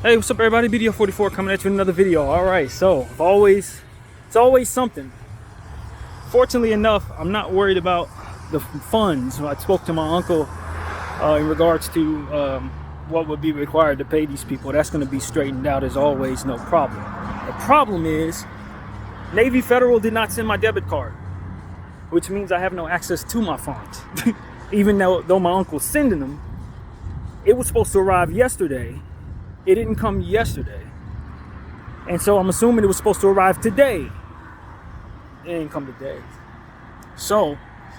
Hey, what's up everybody? BDF 44 coming at you with another video. Alright, so it's always something. Fortunately enough, I'm not worried about the funds. I spoke to my uncle in regards to what would be required to pay these people. That's going to be straightened out as always, no problem. The problem is Navy Federal did not send my debit card, which means I have no access to my funds. Even though my uncle's sending them, it was supposed to arrive yesterday. It didn't come yesterday. And so I'm assuming it was supposed to arrive today. It didn't come today. So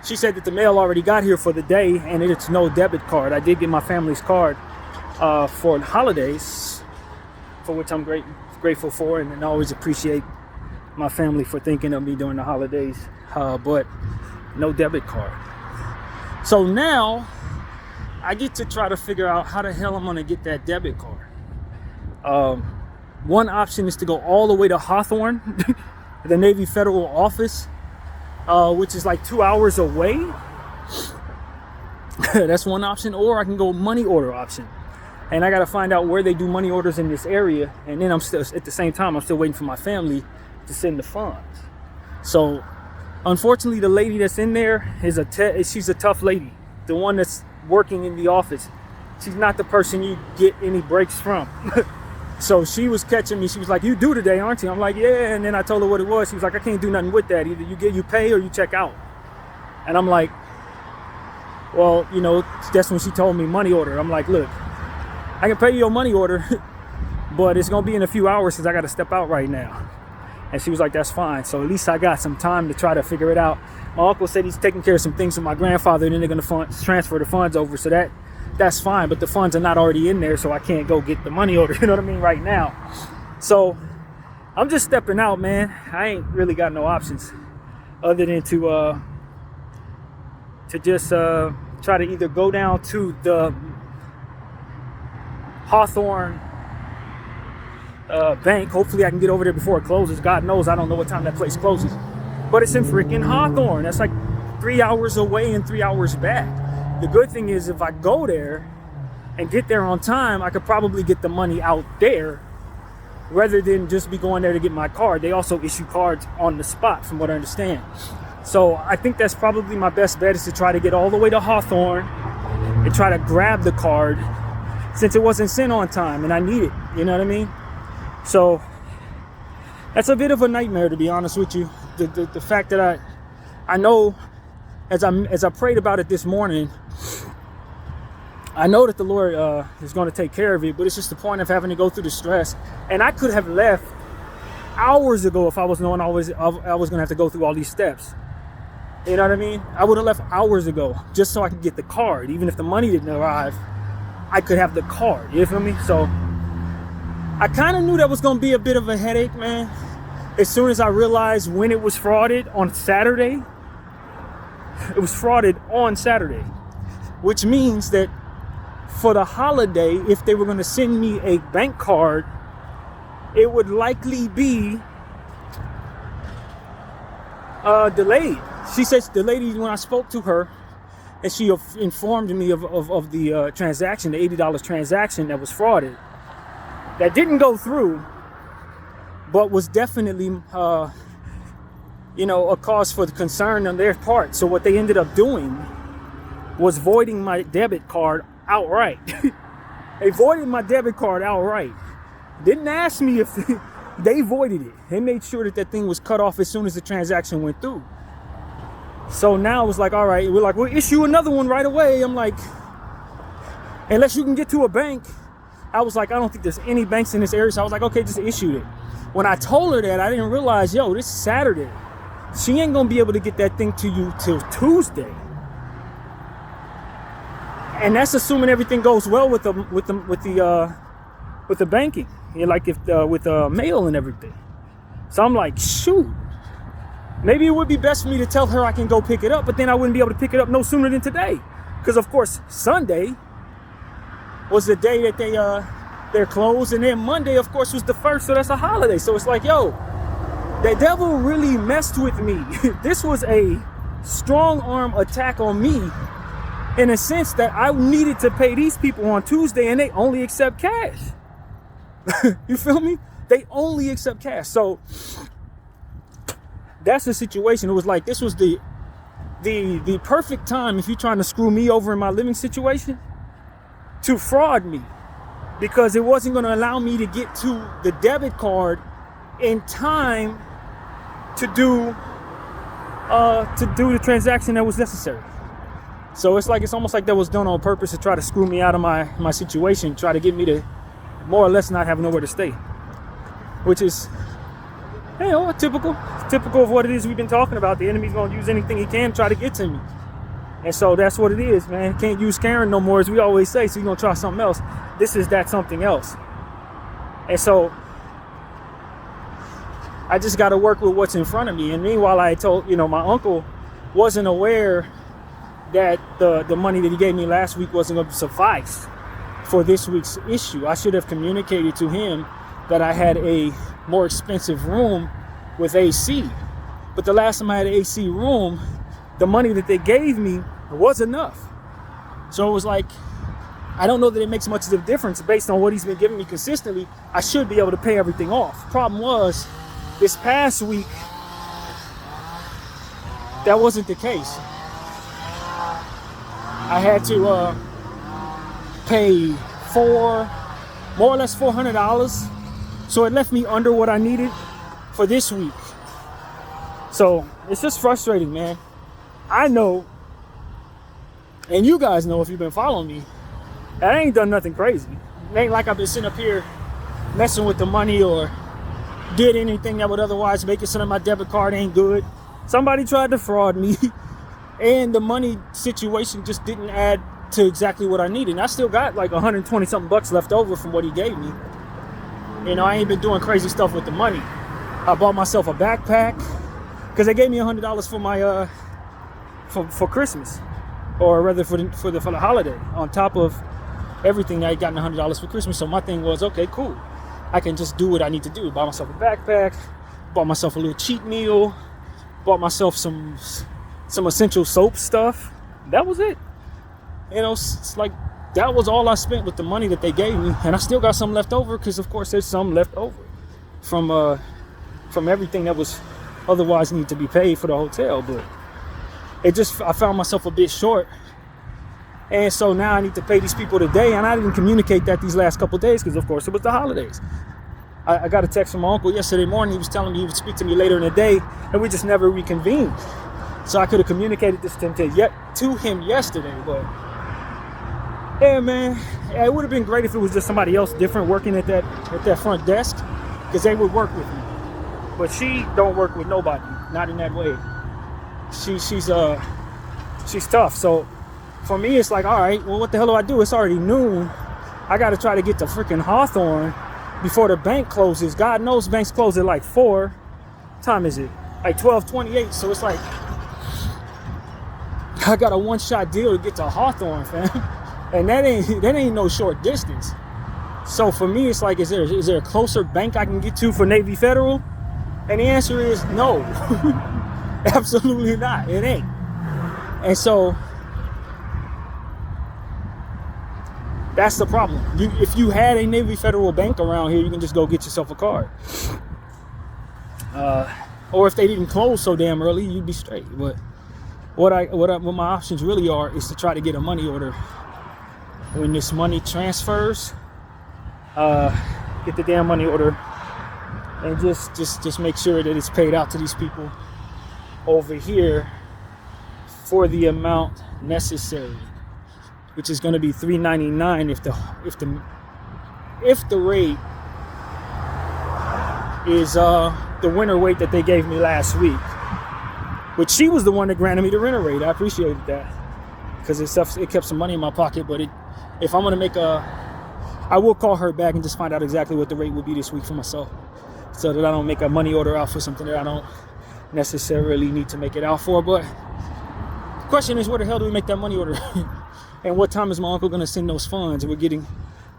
she said that the mail already got here for the day and it's no debit card. I did get my family's card for the holidays, for which I'm grateful for, and I always appreciate my family for thinking of me during the holidays, but no debit card. So now I get to try to figure out how the hell I'm gonna get that debit card. One option is to go all the way to Hawthorne, the Navy Federal office, which is like 2 hours away. That's one option. Or I can go money order option, and I got to find out where they do money orders in this area. And then I'm still, at the same time, I'm still waiting for my family to send the funds. So unfortunately, the lady that's in there is she's a tough lady. The one that's working in the office, she's not the person you get any breaks from. So she was catching me. She was like, "You do today, aren't you?" I'm like, "Yeah." And then I told her what it was. She was like, "I can't do nothing with that. Either you pay or you check out." And I'm like, "Well, you know," that's when she told me money order. I'm like, "Look, I can pay you your money order, but it's gonna be in a few hours because I got to step out right now." And she was like, "That's fine." So at least I got some time to try to figure it out. My uncle said he's taking care of some things with my grandfather, and then they're gonna transfer the funds over. So that's fine, but the funds are not already in there, so I can't go get the money order, you know what I mean, right now. So I'm just stepping out, man. I ain't really got no options other than to just try to either go down to the Hawthorne bank. Hopefully I can get over there before it closes. God knows I don't know what time that place closes, but it's in freaking Hawthorne. That's like 3 hours away and 3 hours back. The good thing is if I go there and get there on time, I could probably get the money out there rather than just be going there to get my card. They also issue cards on the spot from what I understand. So I think that's probably my best bet, is to try to get all the way to Hawthorne and try to grab the card, since it wasn't sent on time and I need it, you know what I mean? So that's a bit of a nightmare, to be honest with you. The fact that I know, as I prayed about it this morning, I know that the Lord is going to take care of it, but it's just the point of having to go through the stress. And I could have left hours ago if I was knowing I was going to have to go through all these steps. You know what I mean? I would have left hours ago just so I could get the card. Even if the money didn't arrive, I could have the card. You feel me? So I kind of knew that was going to be a bit of a headache, man. As soon as I realized when it was frauded on Saturday, it was frauded on Saturday, which means that for the holiday, if they were going to send me a bank card, it would likely be delayed. She says, the lady, when I spoke to her, and she informed me of the transaction, the $80 transaction that was frauded, that didn't go through, but was definitely a cause for the concern on their part. So what they ended up doing was voiding my debit card outright. They voided my debit card outright. Didn't ask me if they voided it. They made sure that thing was cut off as soon as the transaction went through. So now it was like, all right, we're like, we'll issue another one right away. I'm like, unless you can get to a bank. I was like, I don't think there's any banks in this area. So I was like, okay, just issue it. When I told her that, I didn't realize, this is Saturday. She ain't gonna be able to get that thing to you till Tuesday, and that's assuming everything goes well with the banking, like if with mail and everything. So I'm like, shoot, maybe it would be best for me to tell her I can go pick it up, but then I wouldn't be able to pick it up no sooner than today, because of course Sunday was the day that they're closed, and then Monday, of course, was the 1st, so that's a holiday. So it's like, the devil really messed with me. This was a strong arm attack on me, in a sense that I needed to pay these people on Tuesday and they only accept cash. You feel me? They only accept cash. So that's the situation. It was like, this was the perfect time if you're trying to screw me over in my living situation to fraud me, because it wasn't going to allow me to get to the debit card in time to do the transaction that was necessary. So it's almost like that was done on purpose to try to screw me out of my situation, try to get me to more or less not have nowhere to stay, which is, typical of what it is we've been talking about. The enemy's gonna use anything he can to try to get to me, and so that's what it is, man. Can't use Karen no more, as we always say. So you're gonna try something else. This is that something else, and so I just got to work with what's in front of me. And meanwhile, I told my uncle wasn't aware that the money that he gave me last week wasn't going to suffice for this week's issue. I should have communicated to him that I had a more expensive room with AC. But the last time I had an AC room, the money that they gave me was enough. So it was like, I don't know that it makes much of a difference based on what he's been giving me consistently. I should be able to pay everything off. Problem was, this past week, that wasn't the case. I had to pay more or less $400. So it left me under what I needed for this week. So it's just frustrating, man. I know, and you guys know if you've been following me, that I ain't done nothing crazy. It ain't like I've been sitting up here messing with the money or did anything that would otherwise make it so that my debit card ain't good. Somebody tried to fraud me, and the money situation just didn't add to exactly what I needed. And I still got like 120 something bucks left over from what he gave me. I ain't been doing crazy stuff with the money. I bought myself a backpack because they gave me $100 for my for Christmas, or rather for the holiday, on top of everything. I got $100 for Christmas. So my thing was, okay, cool, I can just do what I need to do. Bought myself a backpack, bought myself a little cheat meal, bought myself some essential soap stuff. That was it. It's like, that was all I spent with the money that they gave me. And I still got some left over, because of course there's some left over from everything that was otherwise need to be paid for the hotel. But I found myself a bit short. And so now I need to pay these people today, and I didn't communicate that these last couple of days because, of course, it was the holidays. I got a text from my uncle yesterday morning. He was telling me he would speak to me later in the day, and we just never reconvened. So I could have communicated this to him yesterday, but yeah, man, it would have been great if it was just somebody else different working at that front desk, because they would work with me. But she don't work with nobody, not in that way. She's tough. So for me, it's like, all right, well, what the hell do I do? It's already noon. I got to try to get to freaking Hawthorne before the bank closes. God knows banks close at like 4. What time is it? Like 12:28. So it's like, I got a one-shot deal to get to Hawthorne, fam. And that ain't no short distance. So for me, it's like, is there a closer bank I can get to for Navy Federal? And the answer is no. Absolutely not. It ain't. And so that's the problem. If you had a Navy Federal bank around here, you can just go get yourself a card. Or if they didn't close so damn early, you'd be straight. But what my options really are is to try to get a money order. When this money transfers, get the damn money order, and just make sure that it's paid out to these people over here for the amount necessary, which is going to be $3.99 if the rate is the winter rate that they gave me last week, which she was the one that granted me the renter rate. I appreciated that, because it kept some money in my pocket. But if I'm going to I will call her back and just find out exactly what the rate will be this week for myself, so that I don't make a money order out for something that I don't necessarily need to make it out for. But the question is, where the hell do we make that money order? And what time is my uncle going to send those funds? We're getting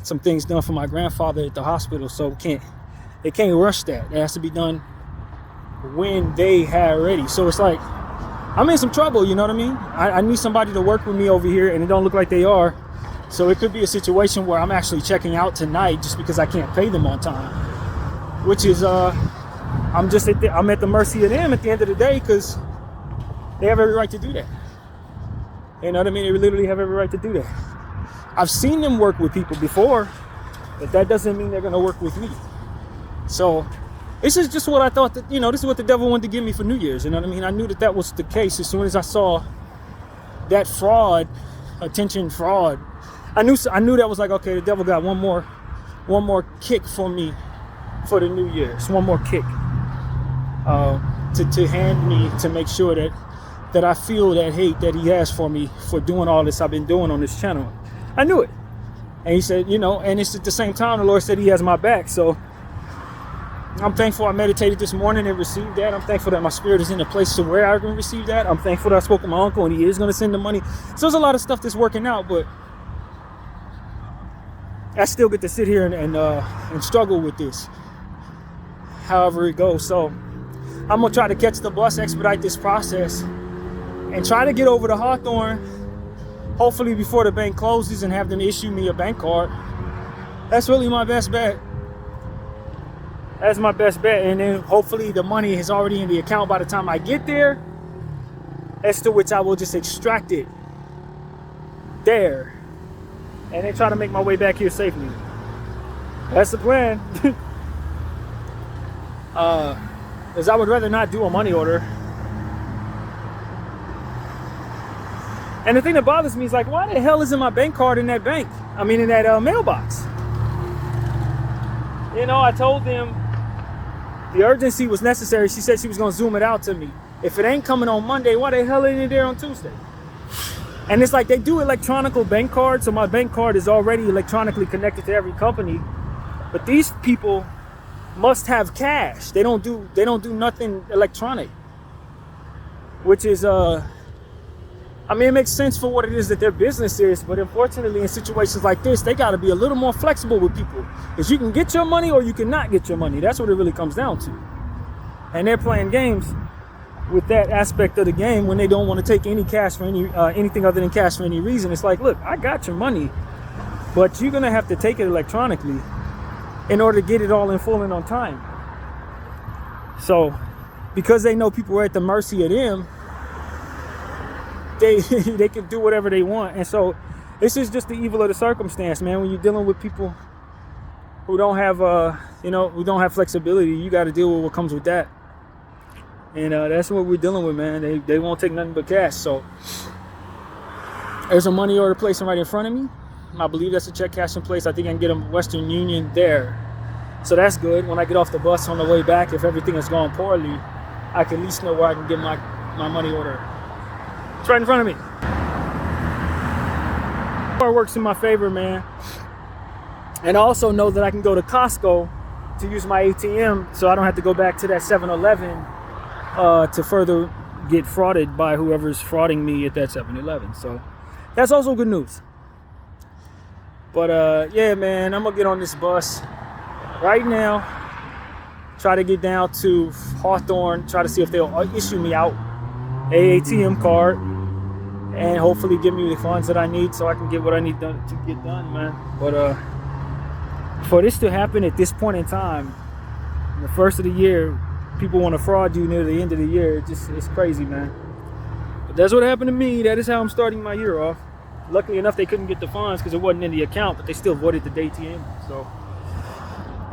some things done for my grandfather at the hospital, so they can't rush that. It has to be done when they have ready. So it's like, I'm in some trouble, you know what I mean? I need somebody to work with me over here, and it don't look like they are. So it could be a situation where I'm actually checking out tonight just because I can't pay them on time, which is I'm at the mercy of them at the end of the day, because they have every right to do that. You know what I mean? They literally have every right to do that. I've seen them work with people before, but that doesn't mean they're going to work with me. So this is just what I thought that, this is what the devil wanted to give me for New Year's. You know what I mean? I knew that was the case as soon as I saw that fraud, attention fraud. I knew that was like, okay, the devil got one more kick for me for the New Year's. One more kick to hand me, to make sure that I feel that hate that he has for me for doing all this I've been doing on this channel. I knew it. And he said, and it's at the same time the Lord said he has my back. So I'm thankful I meditated this morning and received that. I'm thankful that my spirit is in a place to where I can receive that. I'm thankful that I spoke to my uncle and he is going to send the money. So there's a lot of stuff that's working out, but I still get to sit here and struggle with this, however it goes. So I'm going to try to catch the bus, expedite this process, and try to get over to Hawthorne, hopefully before the bank closes, and have them issue me a bank card. That's really my best bet. That's my best bet. And then hopefully the money is already in the account by the time I get there, as to which I will just extract it there and then try to make my way back here safely. That's the plan. Because I would rather not do a money order. And the thing that bothers me is like, why the hell isn't my bank card in that bank? I mean, in that mailbox. I told them the urgency was necessary. She said she was going to zoom it out to me. If it ain't coming on Monday, why the hell ain't it there on Tuesday? And it's like they do electronic bank cards, so my bank card is already electronically connected to every company. But these people must have cash. They don't do nothing electronic, which is it makes sense for what it is that their business is, but unfortunately in situations like this, they got to be a little more flexible with people, because you can get your money or you cannot get your money. That's what it really comes down to. And they're playing games with that aspect of the game when they don't want to take any cash for anything other than cash for any reason. It's like, look, I got your money, but you're gonna have to take it electronically in order to get it all in full and on time. So because they know people are at the mercy of them, they can do whatever they want. And so this is just the evil of the circumstance, man. When you're dealing with people who don't have who don't have flexibility, you got to deal with what comes with that. And that's what we're dealing with, man. They won't take nothing but cash. So there's a money order placing right in front of me. I believe that's a check cashing place. I think I can get a Western Union there. So that's good. When I get off the bus on the way back, if everything has gone poorly, I can at least know where I can get my money order. It's right in front of me. It works in my favor, man. And I also know that I can go to Costco to use my ATM, so I don't have to go back to that 7-Eleven to further get frauded by whoever's frauding me at that 7-Eleven. So that's also good news. But yeah, man, I'm gonna get on this bus right now, try to get down to Hawthorne, try to see if they'll issue me out a ATM card and hopefully give me the funds that I need so I can get what I need to get done, man. But for this to happen at this point in time, the first of the year, people want to fraud you near the end of the year. It's crazy, man. But that's what happened to me. That is how I'm starting my year off. Luckily enough, they couldn't get the funds because it wasn't in the account, but they still voided the ATM. So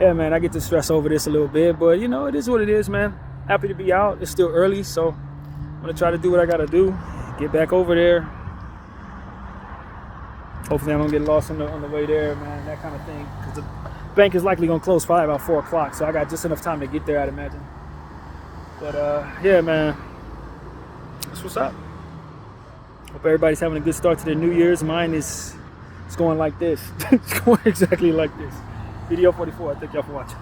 yeah, man, I get to stress over this a little bit, but it is what it is, man. Happy to be out. It's still early, so I'm gonna try to do what I gotta do. Get back over there. Hopefully I don't get lost on the way there, man, that kind of thing. Because the bank is likely gonna close probably about 4 o'clock, so I got just enough time to get there, I'd imagine. But yeah, man, that's what's up. Hope everybody's having a good start to their New Year's. Mine is going like this. It's going exactly like this. Video 44. Thank y'all for watching.